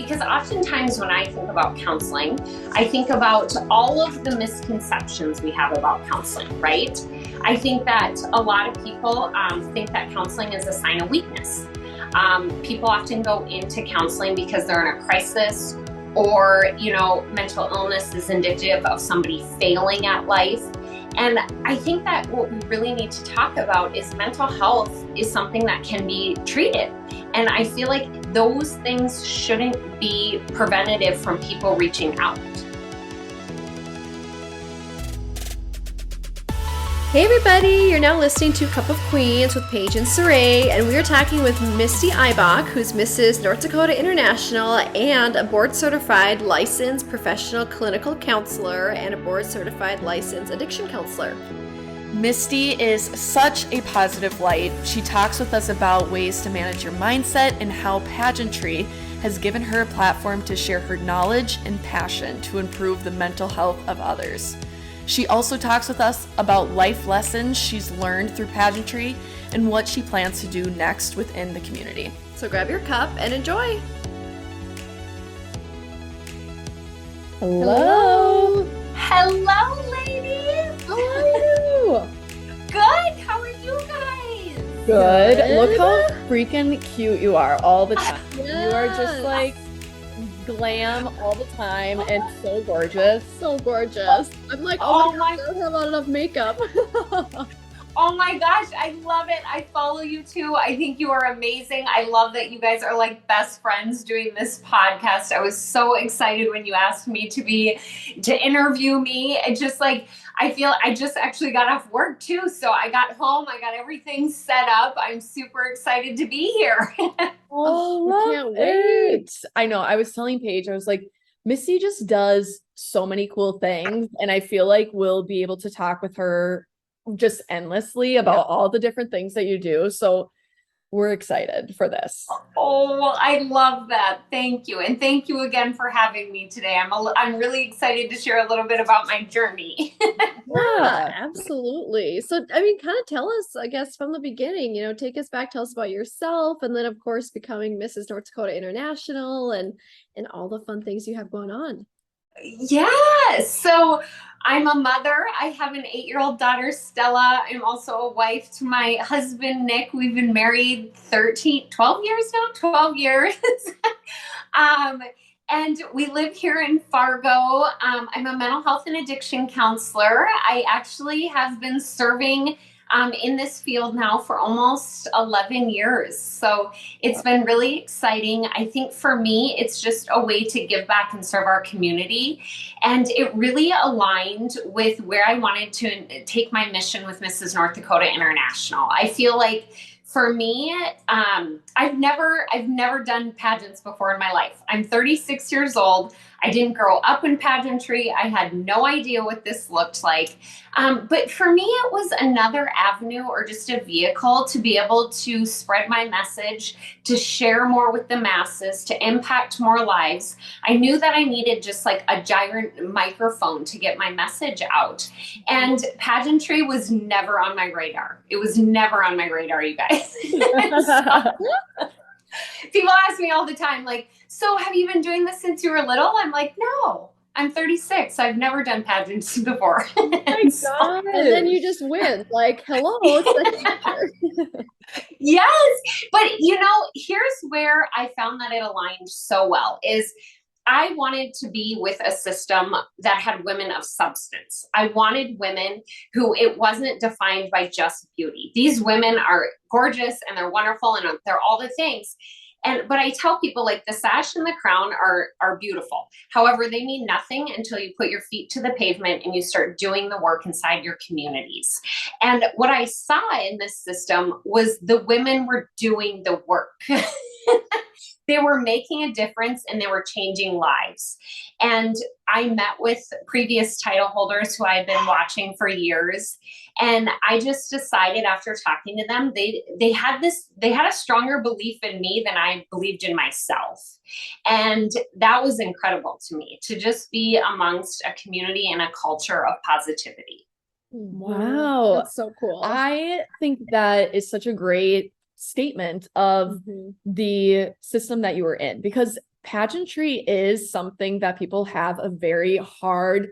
because oftentimes when I think about counseling, I think about all of the misconceptions we have about counseling, right? I think that a lot of people think that counseling is a sign of weakness. People often go into counseling because they're in a crisis, or, mental illness is indicative of somebody failing at life. And I think that what we really need to talk about is mental health is something that can be treated. And I feel like those things shouldn't be preventative from people reaching out. Hey everybody, you're now listening to Cup of Queens with Paige and Saray, and we are talking with Misty Ibach, who's Mrs. North Dakota International and a board-certified licensed professional clinical counselor and a board-certified licensed addiction counselor. Misty is such a positive light. She talks with us about ways to manage your mindset and how pageantry has given her a platform to share her knowledge and passion to improve the mental health of others. She also talks with us about life lessons she's learned through pageantry and what she plans to do next within the community. So grab your cup and enjoy. Hello. Hello, ladies. How are you? Good. How are you guys? Good. Look how freaking cute you are all the time. Yes. You are just like glam all the time and so gorgeous. So gorgeous. I'm like, oh my God, I don't have enough makeup. Oh my gosh, I love it. I follow you too. I think you are amazing. I love that you guys are like best friends doing this podcast. I was so excited when you asked me to interview me. It just like, I feel I just actually got off work too. So I got home, I got everything set up. I'm super excited to be here. Oh, I can't wait. I know. I was telling Paige, I was like, Misty just does so many cool things. And I feel like we'll be able to talk with her just endlessly about all the different things that you do. So we're excited for this. Oh, well, I love that. Thank you. And thank you again for having me today. I'm really excited to share a little bit about my journey. Yeah, absolutely. So, I mean, kind of tell us, I guess, from the beginning, take us back, tell us about yourself, and then, of course, becoming Mrs. North Dakota International and all the fun things you have going on. Yeah. So I'm a mother. I have an 8-year-old daughter, Stella. I'm also a wife to my husband, Nick. We've been married 12 years now, 12 years. And we live here in Fargo. I'm a mental health and addiction counselor. I actually have been serving in this field now for almost 11 years. So it's been really exciting. I think for me, it's just a way to give back and serve our community. And it really aligned with where I wanted to take my mission with Mrs. North Dakota International. I feel like for me, I've never done pageants before in my life. I'm 36 years old. I didn't grow up in pageantry. I had no idea what this looked like. But for me, it was another avenue or just a vehicle to be able to spread my message, to share more with the masses, to impact more lives. I knew that I needed just like a giant microphone to get my message out. And pageantry was never on my radar. It was never on my radar, you guys. People ask me all the time, like, so have you been doing this since you were little? I'm like, no, I'm 36. I've never done pageants before. Oh my God. And then you just win. Like, hello. Yes. But, here's where I found that it aligned so well is I wanted to be with a system that had women of substance. I wanted women who it wasn't defined by just beauty. These women are gorgeous and they're wonderful and they're all the things. But I tell people like the sash and the crown are beautiful. However, they mean nothing until you put your feet to the pavement and you start doing the work inside your communities. And what I saw in this system was the women were doing the work. They were making a difference and they were changing lives. And I met with previous title holders who I've been watching for years. And I just decided after talking to them, they had a stronger belief in me than I believed in myself. And that was incredible to me to just be amongst a community and a culture of positivity. Wow. That's so cool. I think that is such a great statement of Mhm. the system that you were in, because pageantry is something that people have a very hard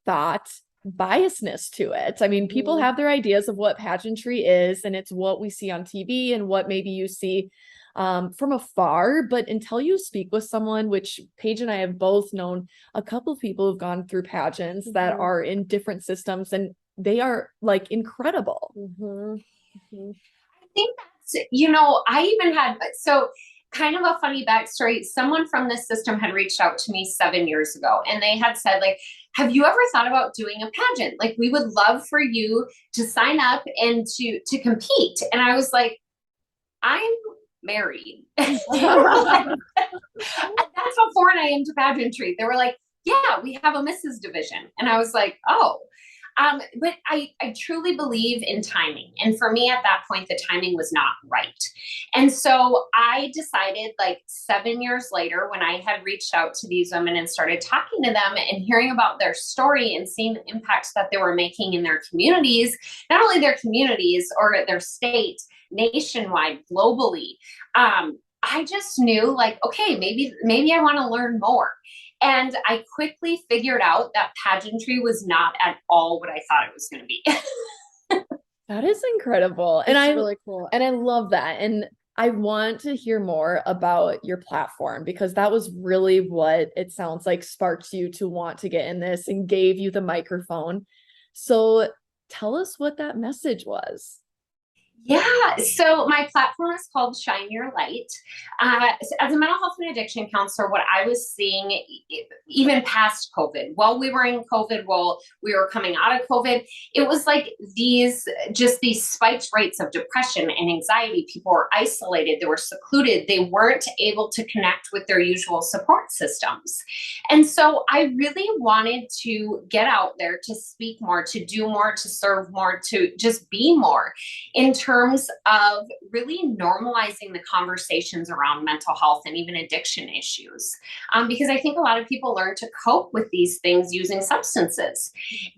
thought biasness to it. I mean, people Mhm. have their ideas of what pageantry is, and it's what we see on TV and what maybe you see from afar. But until you speak with someone, which Paige and I have both known a couple of people who've gone through pageants that Mhm. are in different systems, and they are like incredible. Mhm. Mhm. I think that's, I even had, so kind of a funny backstory. Someone from this system had reached out to me 7 years ago, and they had said, like, have you ever thought about doing a pageant? Like, we would love for you to sign up and to compete. And I was like, I'm married. They were like, that's how foreign I am to pageantry. They were like, yeah, we have a Mrs. division. And I was like, oh. But I truly believe in timing. And for me at that point, the timing was not right. And so I decided, like 7 years later, when I had reached out to these women and started talking to them and hearing about their story and seeing the impacts that they were making in their communities, not only their communities or their state, nationwide, globally, I just knew, like, okay, maybe I want to learn more. And I quickly figured out that pageantry was not at all what I thought it was going to be. That is incredible. And It's I really cool. and I love that. And I want to hear more about your platform, because that was really what it sounds like sparked you to want to get in this and gave you the microphone. So tell us what that message was. Yeah, so my platform is called Shine Your Light. As a mental health and addiction counselor, what I was seeing, even past COVID, while we were in COVID, while we were coming out of COVID, it was like these spiked rates of depression and anxiety. People were isolated, they were secluded, they weren't able to connect with their usual support systems. And so I really wanted to get out there to speak more, to do more, to serve more, to just be more in terms of really normalizing the conversations around mental health and even addiction issues. Because I think a lot of people learn to cope with these things using substances.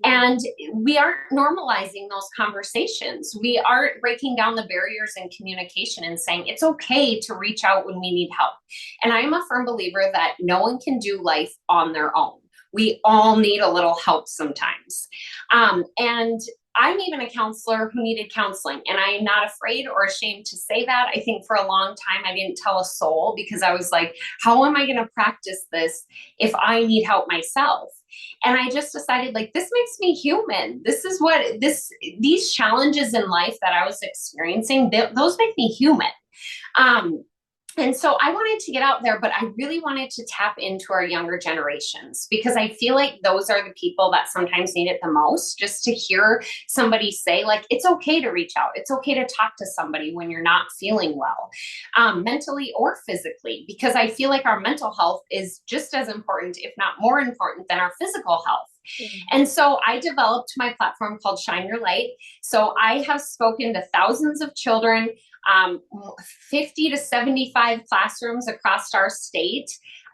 And we aren't normalizing those conversations. We aren't breaking down the barriers in communication and saying it's okay to reach out when we need help. And I am a firm believer that no one can do life on their own. We all need a little help sometimes. And I'm even a counselor who needed counseling, and I am not afraid or ashamed to say that. I think for a long time, I didn't tell a soul because I was like, how am I going to practice this if I need help myself? And I just decided, like, this makes me human. This is what these challenges in life that I was experiencing, those make me human. And so I wanted to get out there, but I really wanted to tap into our younger generations because I feel like those are the people that sometimes need it the most, just to hear somebody say, like, it's okay to reach out. It's okay to talk to somebody when you're not feeling well, mentally or physically, because I feel like our mental health is just as important, if not more important, than our physical health. And so I developed my platform called Shine Your Light. So I have spoken to thousands of children, 50 to 75 classrooms across our state.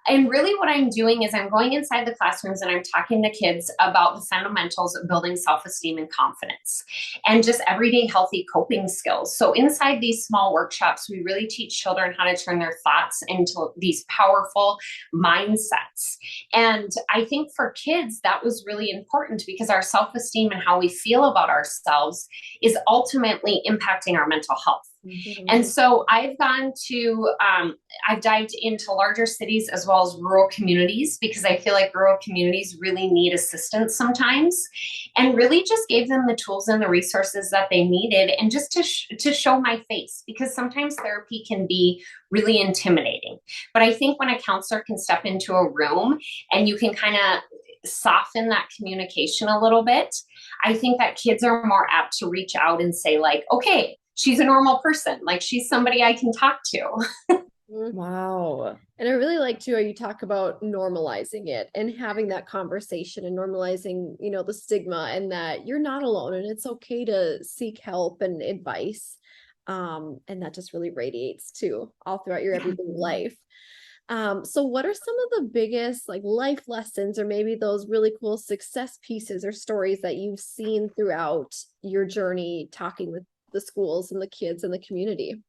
And really what I'm doing is I'm going inside the classrooms and I'm talking to kids about the fundamentals of building self-esteem and confidence and just everyday healthy coping skills. So inside these small workshops, we really teach children how to turn their thoughts into these powerful mindsets. And I think for kids, that was really important because our self-esteem and how we feel about ourselves is ultimately impacting our mental health. And so I've dived into larger cities as well as rural communities because I feel like rural communities really need assistance sometimes, and really just gave them the tools and the resources that they needed, and just to show my face, because sometimes therapy can be really intimidating. But I think when a counselor can step into a room and you can kind of soften that communication a little bit, I think that kids are more apt to reach out and say, like, okay, she's a normal person. Like, she's somebody I can talk to. Wow. And I really like too how you talk about normalizing it and having that conversation and normalizing, the stigma, and that you're not alone and it's okay to seek help and advice. And that just really radiates too all throughout your everyday life. So what are some of the biggest like life lessons or maybe those really cool success pieces or stories that you've seen throughout your journey talking with the schools and the kids and the community?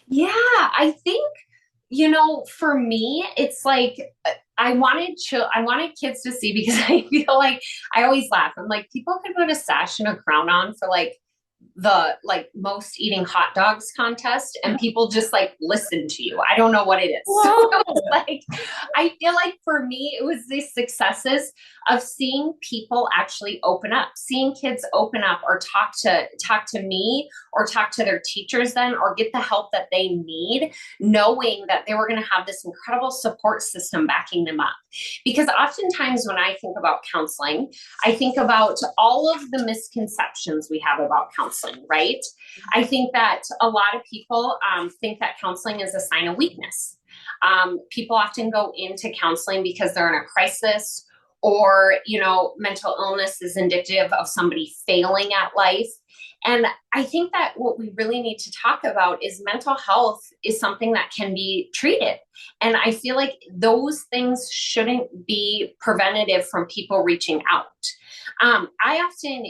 Yeah, I think, for me, it's like I wanted kids to see because I feel like I always laugh. I'm like, people could put a sash and a crown on for like the most eating hot dogs contest and people just like listen to you. I don't know what it is. So it was like, I feel like for me, it was the successes of seeing people actually open up, seeing kids open up or talk to me or talk to their teachers then or get the help that they need, knowing that they were going to have this incredible support system backing them up. Because oftentimes when I think about counseling, I think about all of the misconceptions we have about counseling, right? I think that a lot of people think that counseling is a sign of weakness. People often go into counseling because they're in a crisis or, mental illness is indicative of somebody failing at life. And I think that what we really need to talk about is mental health is something that can be treated. And I feel like those things shouldn't be preventative from people reaching out. I often,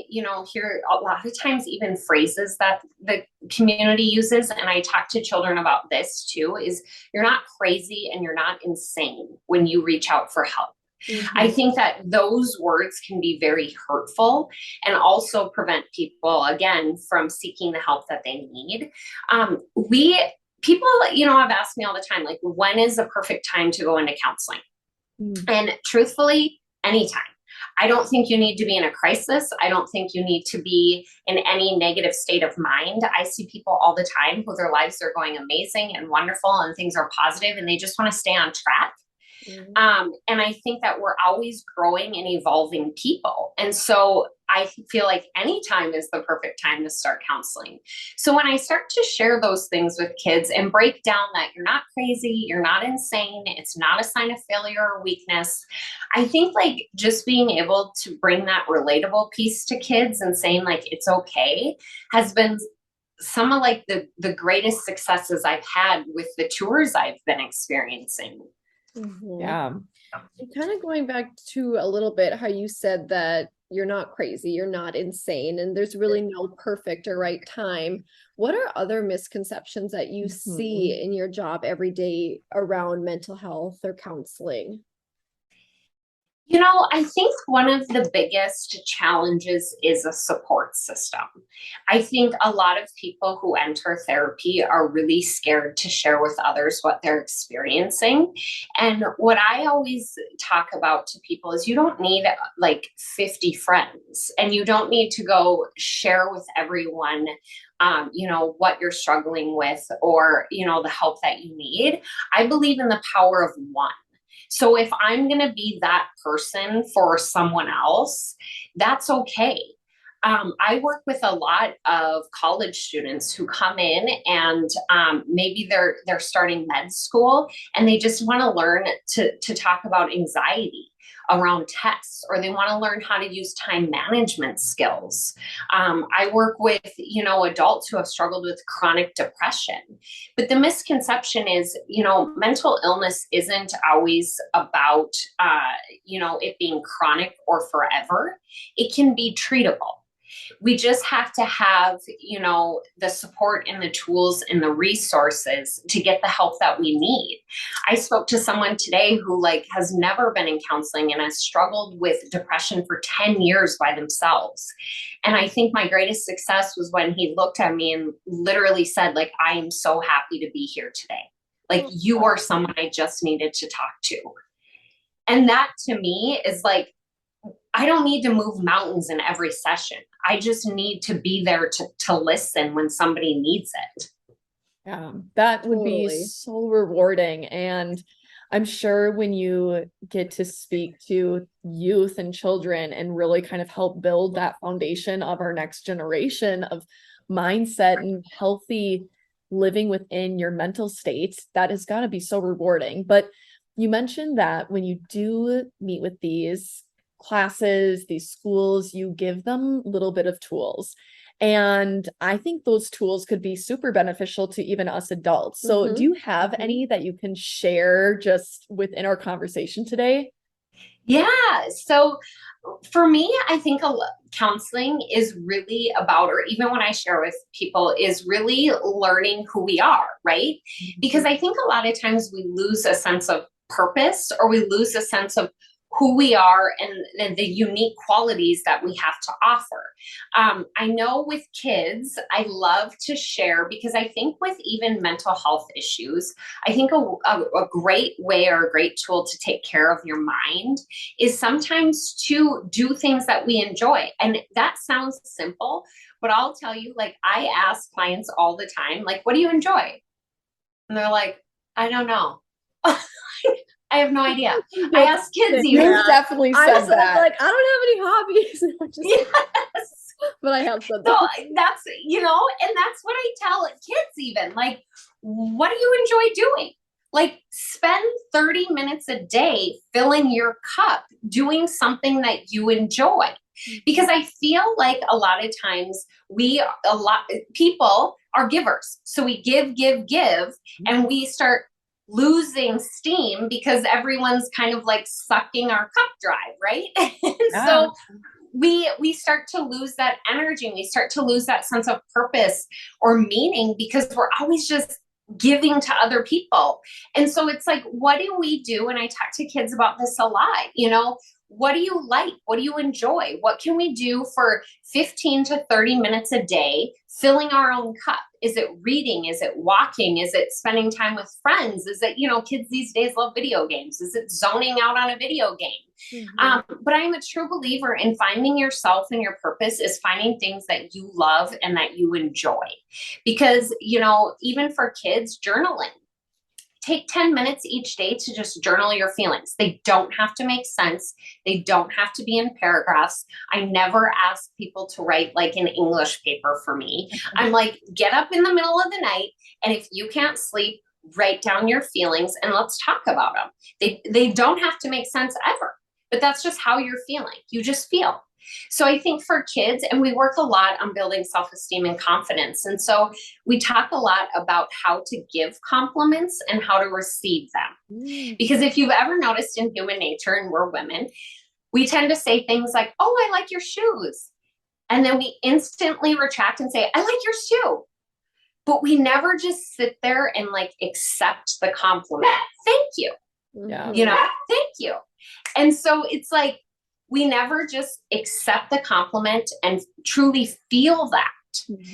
hear a lot of times even phrases that the community uses, and I talk to children about this too, is you're not crazy and you're not insane when you reach out for help. Mm-hmm. I think that those words can be very hurtful and also prevent people, again, from seeking the help that they need. People, have asked me all the time, like, when is the perfect time to go into counseling? Mm. And truthfully, anytime. I don't think you need to be in a crisis. I don't think you need to be in any negative state of mind. I see people all the time who their lives are going amazing and wonderful and things are positive and they just want to stay on track. Mm-hmm. And I think that we're always growing and evolving people. And so I feel like any time is the perfect time to start counseling. So when I start to share those things with kids and break down that you're not crazy, you're not insane, it's not a sign of failure or weakness, I think like just being able to bring that relatable piece to kids and saying like, it's okay, has been some of like the greatest successes I've had with the tours I've been experiencing. Mm-hmm. Yeah. And kind of going back to a little bit how you said that you're not crazy, you're not insane, and there's really no perfect or right time. What are other misconceptions that you see in your job every day around mental health or counseling? I think one of the biggest challenges is a support system. I think a lot of people who enter therapy are really scared to share with others what they're experiencing. And what I always talk about to people is you don't need like 50 friends and you don't need to go share with everyone what you're struggling with or, the help that you need. I believe in the power of one. So if I'm going to be that person for someone else, that's okay. I work with a lot of college students who come in and maybe they're starting med school and they just want to learn to talk about anxiety around tests, or they want to learn how to use time management skills. I work with, adults who have struggled with chronic depression. But the misconception is, mental illness isn't always about, it being chronic or forever. It can be treatable. We just have to have, the support and the tools and the resources to get the help that we need. I spoke to someone today who has never been in counseling and has struggled with depression for 10 years by themselves. And I think my greatest success was when he looked at me and literally said, I am so happy to be here today. You are someone I just needed to talk to. And that to me is I don't need to move mountains in every session. I just need to be there to listen when somebody needs it. Yeah, that would be so rewarding. And I'm sure when you get to speak to youth and children and really kind of help build that foundation of our next generation of mindset and healthy living within your mental state, that has got to be so rewarding. But you mentioned that when you do meet with these classes, these schools, you give them a little bit of tools. And I think those tools could be super beneficial to even us adults. So do you have any that you can share just within our conversation today? Yeah. So for me, I think counseling is really about, or even when I share with people, is really learning who we are, right? Because I think a lot of times we lose a sense of purpose, or we lose a sense of who we are and the unique qualities that we have to offer. I know with kids, I love to share, because I think with even mental health issues, I think a great way or a great tool to take care of your mind is sometimes to do things that we enjoy. And that sounds simple, but I'll tell you, like, I ask clients all the time, like, what do you enjoy? And they're like, I don't know. I have no idea. I ask kids even. You've definitely said that. Like, I don't have any hobbies. Yes. But I have said So that. that's, and that's what I tell kids even, like, what do you enjoy doing? Like, spend 30 minutes a day filling your cup, doing something that you enjoy. Because I feel like a lot of times people are givers. So we give, and we start losing steam because everyone's kind of like sucking our cup dry, right? So we start to lose that energy, and we start to lose that sense of purpose or meaning, because we're always just giving to other people. And so it's like, what do we do? And I talk to kids about this a lot, what do you like? What do you enjoy? What can we do for 15 to 30 minutes a day, filling our own cup? Is it reading? Is it walking? Is it spending time with friends? Is it, kids these days love video games. Is it zoning out on a video game? But I'm a true believer in finding yourself, and your purpose is finding things that you love and that you enjoy. Because, even for kids, journaling. Take 10 minutes each day to just journal your feelings. They don't have to make sense. They don't have to be in paragraphs. I never ask people to write like an English paper for me. I'm like, get up in the middle of the night, and if you can't sleep, write down your feelings and let's talk about them. They don't have to make sense ever, but that's just how you're feeling. You just feel. So I think for kids, and we work a lot on building self-esteem and confidence. And so we talk a lot about how to give compliments and how to receive them. Because if you've ever noticed in human nature, and we're women, we tend to say things like, oh, I like your shoes. And then we instantly retract and say, I like your shoe. But we never just sit there and like accept the compliment. Thank you. Yeah. Thank you. And so it's like, we never just accept the compliment and truly feel that.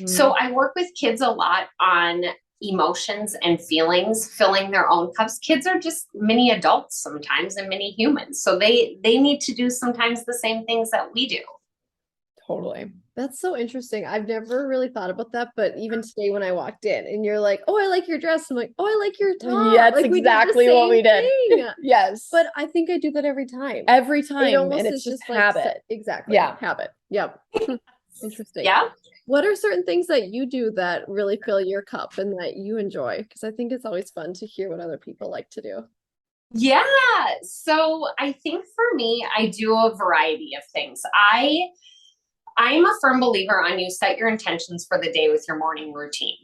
So I work with kids a lot on emotions and feelings, filling their own cups. Kids are just mini adults sometimes, and mini humans. So they need to do sometimes the same things that we do. Totally. That's so interesting. I've never really thought about that, but even today when I walked in and you're like, oh, I like your dress. I'm like, oh, I like your top. Yeah, that's like, exactly what we did. Yes. But I think I do that every time. Every time. And it's just like, habit. Exactly. Yeah. Habit. Yep. Interesting. Yeah. What are certain things that you do that really fill your cup and that you enjoy? Because I think it's always fun to hear what other people like to do. Yeah. So I think for me, I do a variety of things. I'm a firm believer on you set your intentions for the day with your morning routine.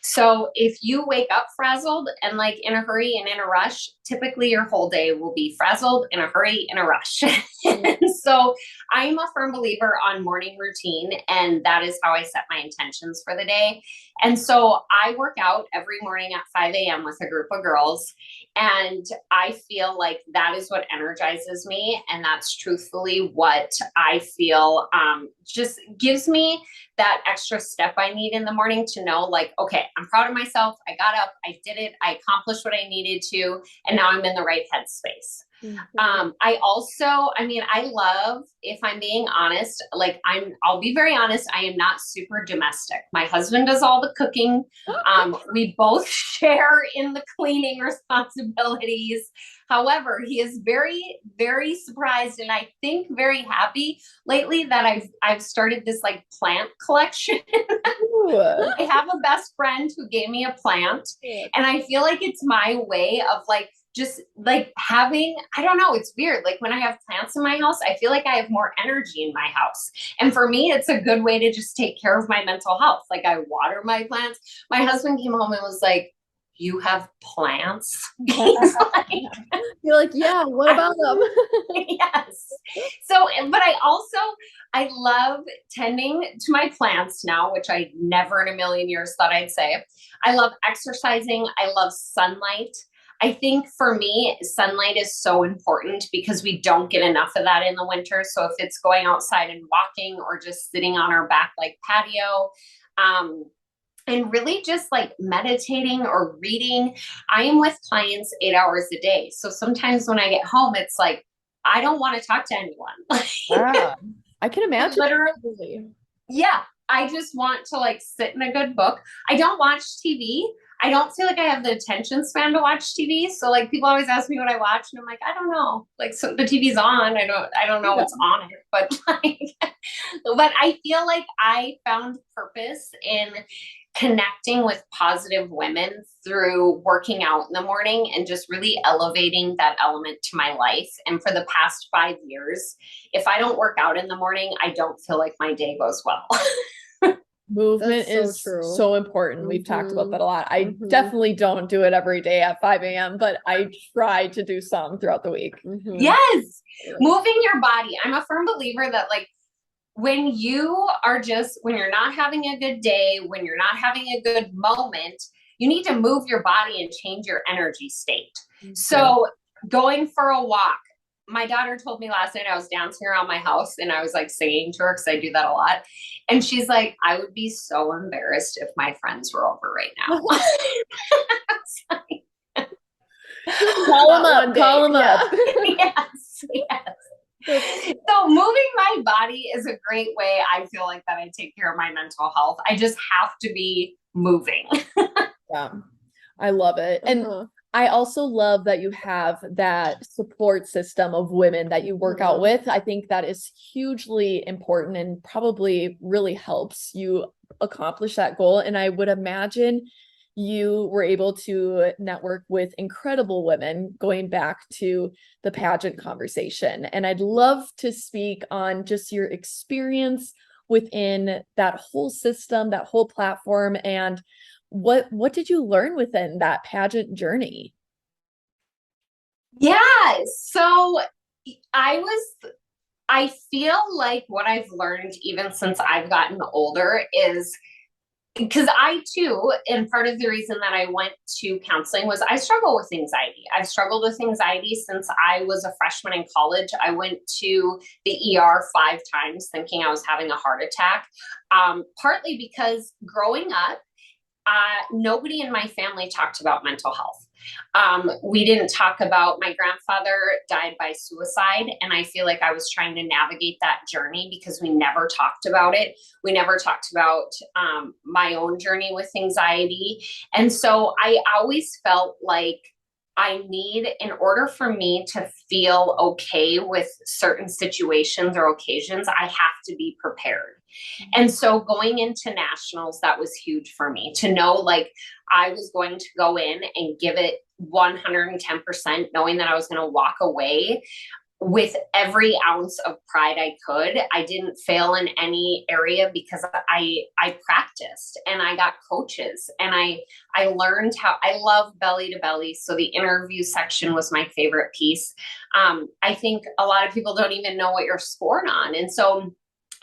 So if you wake up frazzled and like in a hurry and in a rush, typically your whole day will be frazzled, in a hurry, in a rush. So I'm a firm believer on morning routine, and that is how I set my intentions for the day. And so I work out every morning at 5 a.m. with a group of girls. And I feel like that is what energizes me. And that's truthfully what I feel just gives me that extra step I need in the morning to know, like, okay, I'm proud of myself. I got up, I did it, I accomplished what I needed to, and now I'm in the right headspace. I love, if I'm being honest, like I'll be very honest, I am not super domestic. My husband does all the cooking. We both share in the cleaning responsibilities. However, he is very, very surprised, and I think very happy lately that I've started this like plant collection. I have a best friend who gave me a plant, and I feel like it's my way of like just like having, I don't know, it's weird. Like when I have plants in my house, I feel like I have more energy in my house. And for me, it's a good way to just take care of my mental health. Like I water my plants. My husband came home and was like, you have plants? He's like, You're like, yeah, what about them? yes. So, but I love tending to my plants now, which I never in a million years thought I'd say. I love exercising. I love sunlight. I think for me, sunlight is so important because we don't get enough of that in the winter. So if it's going outside and walking or just sitting on our back like patio, and really just like meditating or reading. I am with clients 8 hours a day. So sometimes when I get home, it's like, I don't want to talk to anyone. Yeah, I can imagine. Literally. Yeah. I just want to like sit in a good book. I don't watch TV. I don't feel like I have the attention span to watch TV. So like people always ask me what I watch and I'm like, I don't know. Like, so the TV's on. I don't know what's on it, but like, but I feel like I found purpose in connecting with positive women through working out in the morning and just really elevating that element to my life. And for the past 5 years, if I don't work out in the morning, I don't feel like my day goes well. Movement is so important. We've talked about that a lot. I definitely don't do it every day at 5 a.m., but I try to do some throughout the week. Yes. Moving your body. I'm a firm believer that like when you're not having a good day, when you're not having a good moment, you need to move your body and change your energy state. So going for a walk, my daughter told me last night I was dancing around my house and I was like singing to her because I do that a lot. And she's like, I would be so embarrassed if my friends were over right now. Call them up. Yes. So moving my body is a great way. I feel like that I take care of my mental health. I just have to be moving. Yeah, I love it. And I also love that you have that support system of women that you work out with. I think that is hugely important and probably really helps you accomplish that goal. And I would imagine you were able to network with incredible women going back to the pageant conversation. And I'd love to speak on just your experience within that whole system, that whole platform, and what did you learn within that pageant journey? Yeah. So I feel like what I've learned even since I've gotten older is because I too, and part of the reason that I went to counseling was I struggle with anxiety. I've struggled with anxiety since I was a freshman in college. I went to the ER 5 times thinking I was having a heart attack, partly because growing up, nobody in my family talked about mental health. We didn't talk about, my grandfather died by suicide. And I feel like I was trying to navigate that journey because we never talked about it. We never talked about my own journey with anxiety. And so I always felt like in order for me to feel okay with certain situations or occasions, I have to be prepared. And so going into nationals, that was huge for me to know, like, I was going to go in and give it 110%, knowing that I was going to walk away with every ounce of pride I could. I didn't fail in any area because I practiced and I got coaches and I learned how. I love belly to belly. So the interview section was my favorite piece. I think a lot of people don't even know what you're scored on. And so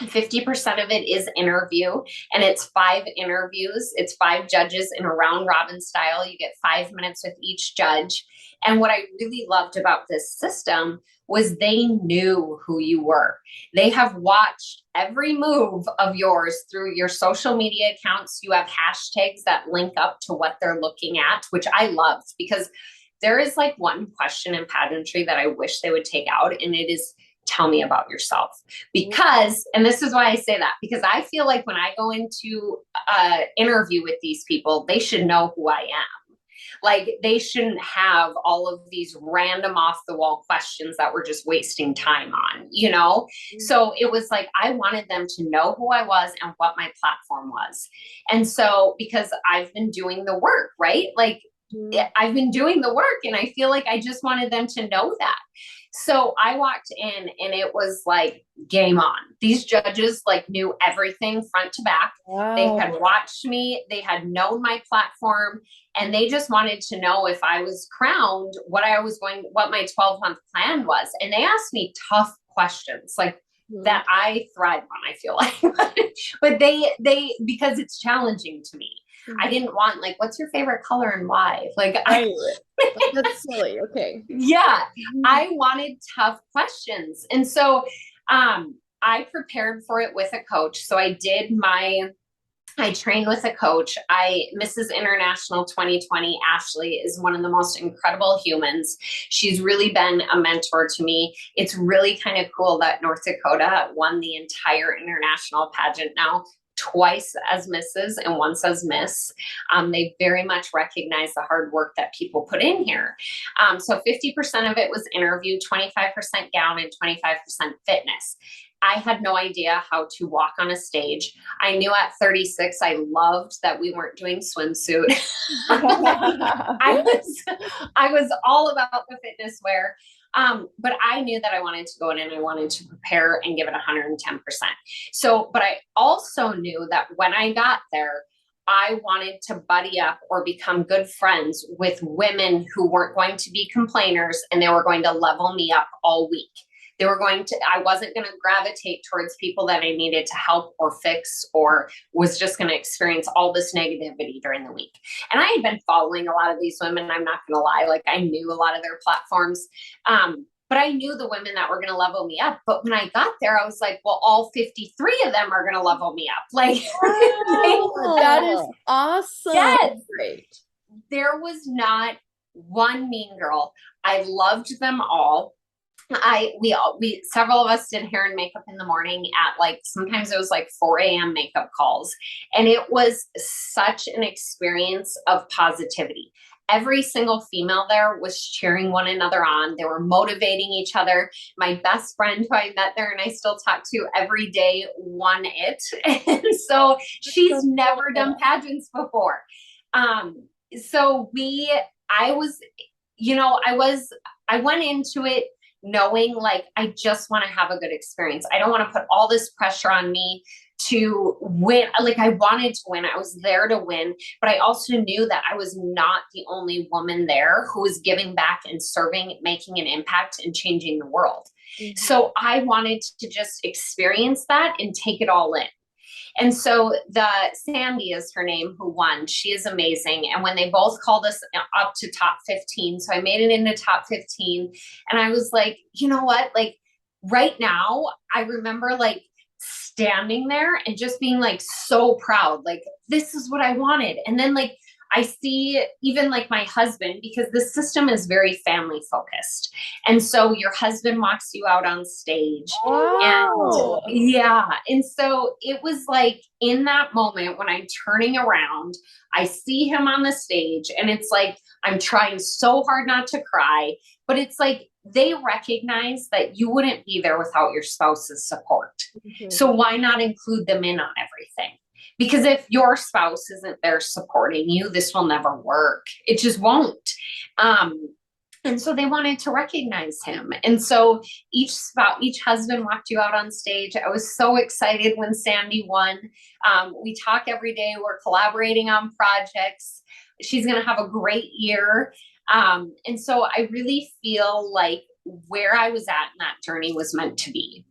50% of it is interview, and it's 5 interviews. It's 5 judges in a round robin style. You get 5 minutes with each judge. And what I really loved about this system was they knew who you were. They have watched every move of yours through your social media accounts. You have hashtags that link up to what they're looking at, which I loved, because there is like one question in pageantry that I wish they would take out, and it is, tell me about yourself. Because, and this is why I say that, because I feel like when I go into an interview with these people, they should know who I am. Like, they shouldn't have all of these random off the wall questions that we're just wasting time on, you know? So it was like, I wanted them to know who I was and what my platform was. And so, because I've been doing the work, right? Like, I've been doing the work, and I feel like I just wanted them to know that. So I walked in and it was like game on. These judges like knew everything front to back. Wow. They had watched me, they had known my platform, and they just wanted to know if I was crowned, what my 12-month plan was. And they asked me tough questions like that I thrive on, I feel like. But they because it's challenging to me. I didn't want like, what's your favorite color and why? Like, That's silly. Okay. yeah, I wanted tough questions. And so I prepared for it with a coach. So I trained with a coach. Mrs. International 2020, Ashley, is one of the most incredible humans. She's really been a mentor to me. It's really kind of cool that North Dakota won the entire international pageant now, twice as Mrs. and once as Miss. They very much recognize the hard work that people put in here. So 50% of it was interview, 25% gown, and 25% fitness. I had no idea how to walk on a stage. I knew at 36, I loved that we weren't doing swimsuit. I was all about the fitness wear. But I knew that I wanted to go in and I wanted to prepare and give it 110%. So, but I also knew that when I got there, I wanted to buddy up or become good friends with women who weren't going to be complainers, and they were going to level me up all week. I wasn't going to gravitate towards people that I needed to help or fix, or was just going to experience all this negativity during the week. And I had been following a lot of these women. I'm not going to lie. Like, I knew a lot of their platforms. But I knew the women that were going to level me up. But when I got there, I was like, well, all 53 of them are going to level me up. Like, that is awesome. Yes. Great. There was not one mean girl. I loved them all. Several of us did hair and makeup in the morning at like, sometimes it was like 4 a.m. makeup calls. And it was such an experience of positivity. Every single female there was cheering one another on. They were motivating each other. My best friend who I met there and I still talk to every day won it. And so she's never done pageants before. I went into it knowing like, I just want to have a good experience. I don't want to put all this pressure on me to win. Like, I wanted to win. I was there to win, but I also knew that I was not the only woman there who was giving back and serving, making an impact and changing the world. Mm-hmm. So I wanted to just experience that and take it all in. And so Sandy is her name, who won. She is amazing. And when they both called us up to top 15, so I made it into top 15, and I was like, you know what? Like, right now, I remember like standing there and just being like so proud, like, this is what I wanted. And then like, I see even like my husband, because the system is very family focused. And so your husband walks you out on stage. Wow. And yeah. And so it was like in that moment when I'm turning around, I see him on the stage, and it's like, I'm trying so hard not to cry, but it's like, they recognize that you wouldn't be there without your spouse's support. Mm-hmm. So why not include them in on everything? Because if your spouse isn't there supporting you, this will never work. It just won't. And so they wanted to recognize him. And so each husband walked you out on stage. I was so excited when Sandy won. We talk every day. We're collaborating on projects. She's going to have a great year. And so I really feel like where I was at in that journey was meant to be.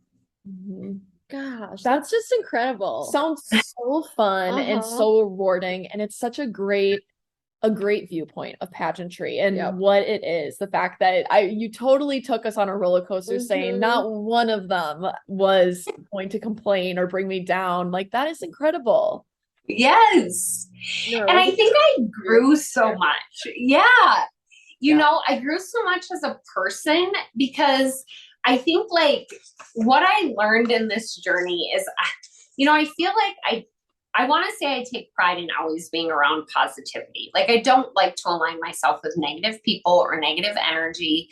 Mm-hmm. Gosh, that's just incredible. Sounds so fun and so rewarding. And it's such a great viewpoint of pageantry and what it is. The fact that you totally took us on a roller coaster, saying not one of them was going to complain or bring me down. Like, that is incredible. Yes. And I think I grew so much. Yeah. You know, I grew so much as a person, because I think like what I learned in this journey is, you know, I feel like I want to say I take pride in always being around positivity. Like, I don't like to align myself with negative people or negative energy.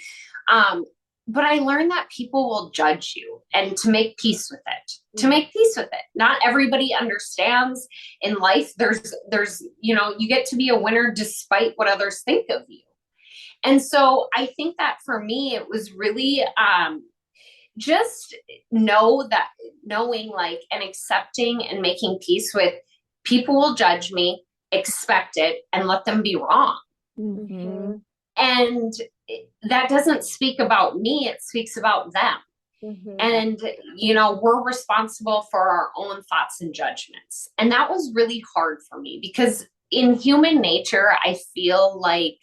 but I learned that people will judge you, and to make peace with it, Not everybody understands in life. There's, you get to be a winner despite what others think of you. And so I think that for me, it was really, just knowing like, and accepting and making peace with people will judge me, expect it, and let them be wrong. Mm-hmm. And that doesn't speak about me, it speaks about them. Mm-hmm. And, we're responsible for our own thoughts and judgments. And that was really hard for me because in human nature, I feel like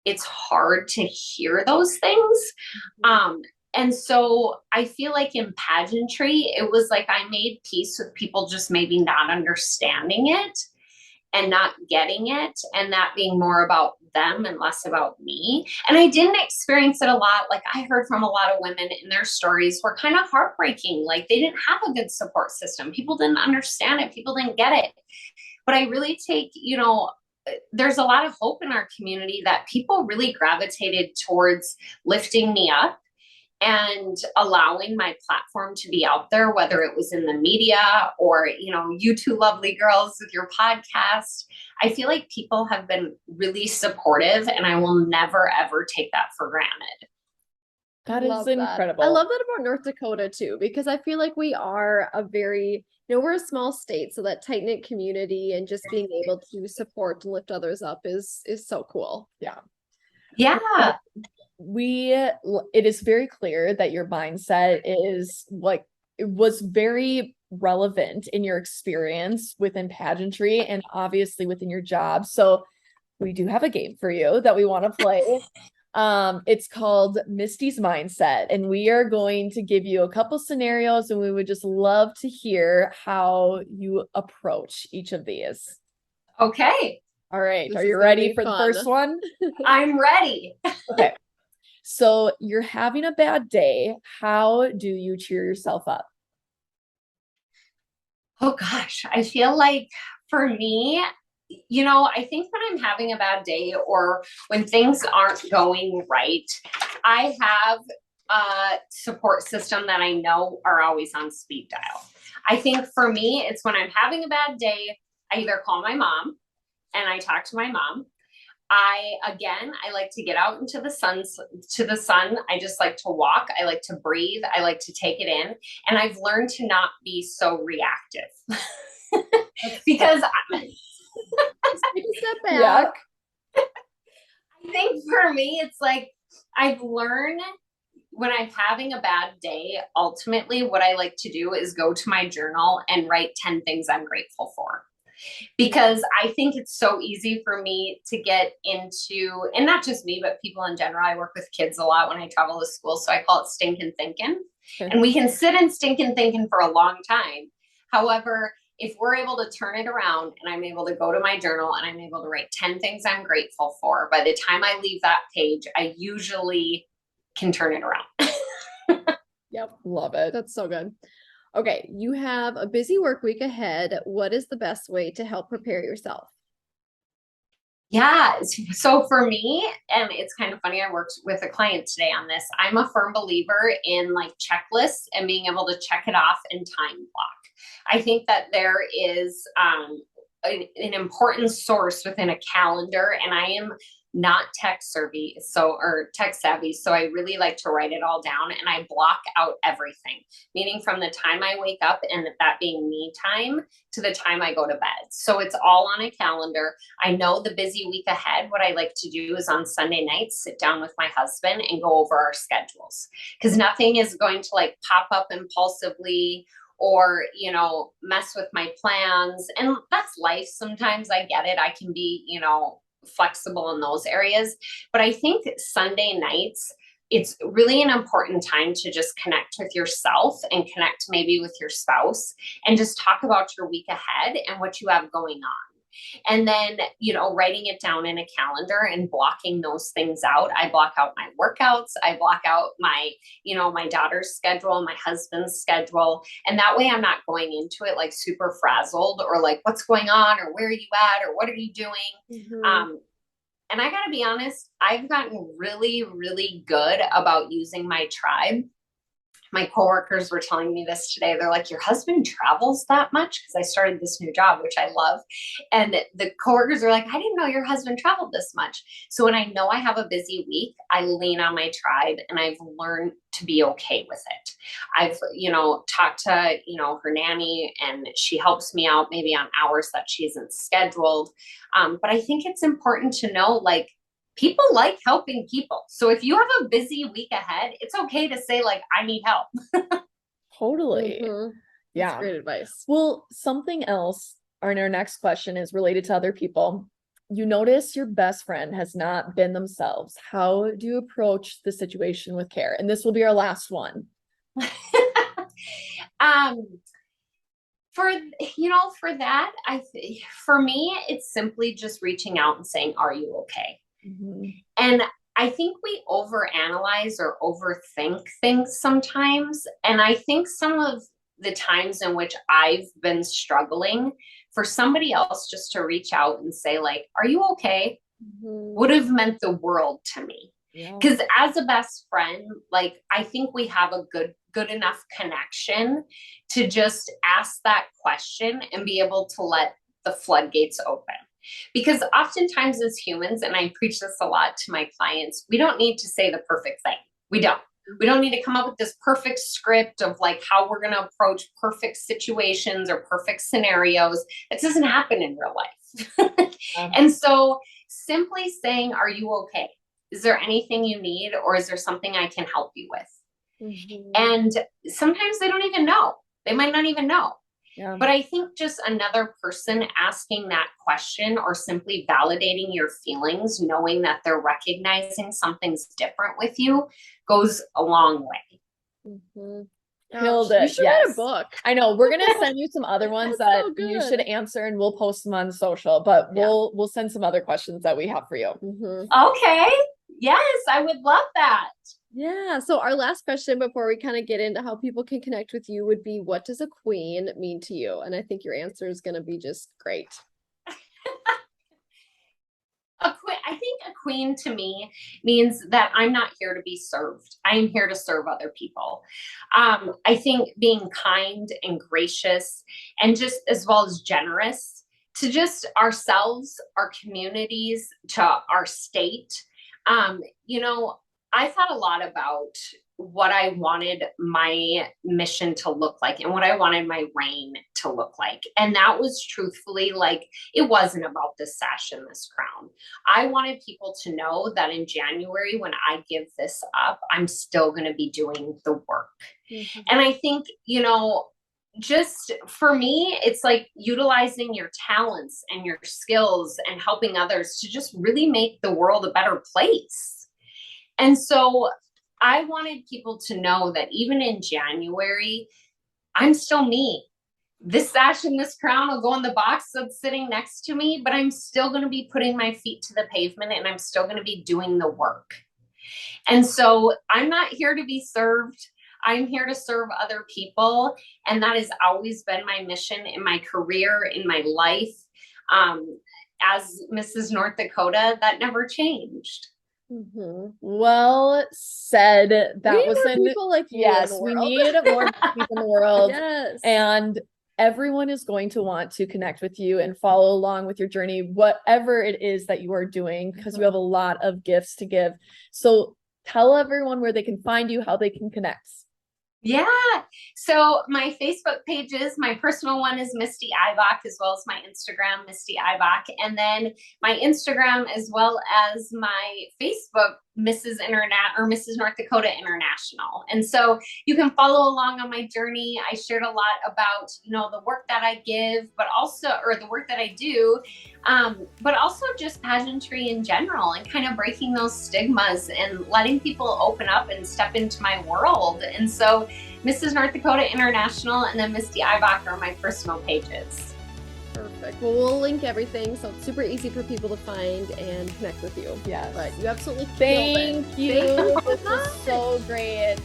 it's hard to hear those things. And so I feel like in pageantry, it was like I made peace with people just maybe not understanding it and not getting it, and that being more about them and less about me. And I didn't experience it a lot. Like I heard from a lot of women in their stories were kind of heartbreaking. Like they didn't have a good support system. People didn't understand it. People didn't get it. But I really take, there's a lot of hope in our community that people really gravitated towards lifting me up and allowing my platform to be out there, whether it was in the media or, you two lovely girls with your podcast. I feel like people have been really supportive, and I will never, ever take that for granted. That is incredible. I love that about North Dakota too, because I feel like we are a very, we're a small state, so that tight-knit community and just being able to support and lift others up is so cool. Yeah. Yeah. It is very clear that your mindset is like, it was very relevant in your experience within pageantry and obviously within your job. So we do have a game for you that we want to play. It's called Misty's Mindset, and we are going to give you a couple scenarios, and we would just love to hear how you approach each of these. Okay. All right. Are you ready for the first one? I'm ready. Okay. So you're having a bad day. How do you cheer yourself up? Oh gosh, I feel like for me, I think when I'm having a bad day or when things aren't going right, I have a support system that I know are always on speed dial. I think for me, it's when I'm having a bad day, I either call my mom and I talk to my mom. I like to get out into the sun. I just like to walk. I like to breathe. I like to take it in. And I've learned to not be so reactive because take a step back. I think for me, it's like I've learned when I'm having a bad day, ultimately what I like to do is go to my journal and write 10 things I'm grateful for. Because I think it's so easy for me to get into, and not just me, but people in general. I work with kids a lot when I travel to school, so I call it stinking thinking. And we can sit in stinking thinking for a long time. However, if we're able to turn it around and I'm able to go to my journal and I'm able to write 10 things I'm grateful for, by the time I leave that page, I usually can turn it around. Yep. Love it. That's so good. Okay, you have a busy work week ahead. What is the best way to help prepare yourself? Yeah, so for me, and it's kind of funny, I worked with a client today on this. I'm a firm believer in like checklists and being able to check it off and time block. I think that there is an important source within a calendar, and I am not tech savvy, so I really like to write it all down, and I block out everything, meaning from the time I wake up and that being me time to the time I go to bed. So it's all on a calendar. I know the busy week ahead. What I like to do is on Sunday nights, sit down with my husband and go over our schedules, because nothing is going to like pop up impulsively or, mess with my plans. And that's life. Sometimes I get it. I can be, flexible in those areas. But I think Sunday nights, it's really an important time to just connect with yourself and connect maybe with your spouse and just talk about your week ahead and what you have going on. And then, writing it down in a calendar and blocking those things out. I block out my workouts. I block out my, my daughter's schedule, my husband's schedule. And that way I'm not going into it like super frazzled or like, what's going on or where are you at or what are you doing? Mm-hmm. And I gotta be honest, I've gotten really, really good about using my tribe. My coworkers were telling me this today. They're like, your husband travels that much? Because I started this new job, which I love. And the coworkers are like, I didn't know your husband traveled this much. So when I know I have a busy week, I lean on my tribe, and I've learned to be okay with it. I've, talked to, her nanny, and she helps me out maybe on hours that she isn't scheduled. But I think it's important to know, like, people like helping people. So if you have a busy week ahead, it's okay to say, like, I need help. Totally. Mhm. Yeah. That's great advice. Well, something else, our next question is related to other people. You notice your best friend has not been themselves. How do you approach the situation with care? And this will be our last one. For that, for me, it's simply just reaching out and saying, are you okay? Mm-hmm. And I think we overanalyze or overthink things sometimes. And I think some of the times in which I've been struggling, for somebody else just to reach out and say, like, are you okay? Mhm. Would have meant the world to me. Yeah. Because as a best friend, like, I think we have a good enough connection to just ask that question and be able to let the floodgates open. Because oftentimes as humans, and I preach this a lot to my clients, we don't need to say the perfect thing. We don't need to come up with this perfect script of, like, how we're going to approach perfect situations or perfect scenarios. It doesn't happen in real life. And so simply saying, are you okay? Is there anything you need, or is there something I can help you with? Mhm. And sometimes they don't even know. They might not even know. Yeah. But I think just another person asking that question, or simply validating your feelings, knowing that they're recognizing something's different with you, goes a long way. Mhm. Killed Gosh, it. you should write a Yes. book. I know. We're gonna send you some other ones That's that so you good. should answer, and we'll post them on social. But Yeah. we'll send some other questions that we have for you. Mhm. Okay. Yes, I would love that. Yeah. So our last question before we kind of get into how people can connect with you would be, what does a queen mean to you? And I think your answer is going to be just great. I think a queen to me means that I'm not here to be served. I am here to serve other people. I think being kind and gracious, and just as well as generous to just ourselves, our communities, to our state. I thought a lot about what I wanted my mission to look like and what I wanted my reign to look like. And that was truthfully, like, it wasn't about this sash and this crown. I wanted people to know that in January, when I give this up, I'm still going to be doing the work. Mhm. And I think, just for me, it's like utilizing your talents and your skills and helping others to just really make the world a better place. And so I wanted people to know that even in January, I'm still me. This sash and this crown will go in the box that's sitting next to me, but I'm still going to be putting my feet to the pavement, and I'm still going to be doing the work. And so I'm not here to be served. I'm here to serve other people. And that has always been my mission in my career, in my life. As Mrs. North Dakota, that never changed. Mhm. Well said. That We was need more people like you in yes, the we world. need more people in the world. Yes. And everyone is going to want to connect with you and follow along with your journey, whatever it is that you are doing, because you have a lot of gifts to give. So tell everyone where they can find you, how they can connect. Yeah. So my Facebook pages, my personal one is Misty Ibach, as well as my Instagram, Misty Ibach. And then my Instagram, as well as my Facebook, Mrs. North Dakota International. And so you can follow along on my journey. I shared a lot about, the work that I give, or the work that I do, but also just pageantry in general, and kind of breaking those stigmas and letting people open up and step into my world. And so Mrs. North Dakota International and then Misty Ibach are my personal pages. Perfect. Well, we'll link everything, so it's super easy for people to find and connect with you. Yes. But you absolutely Thank you. Thank you. This was so great.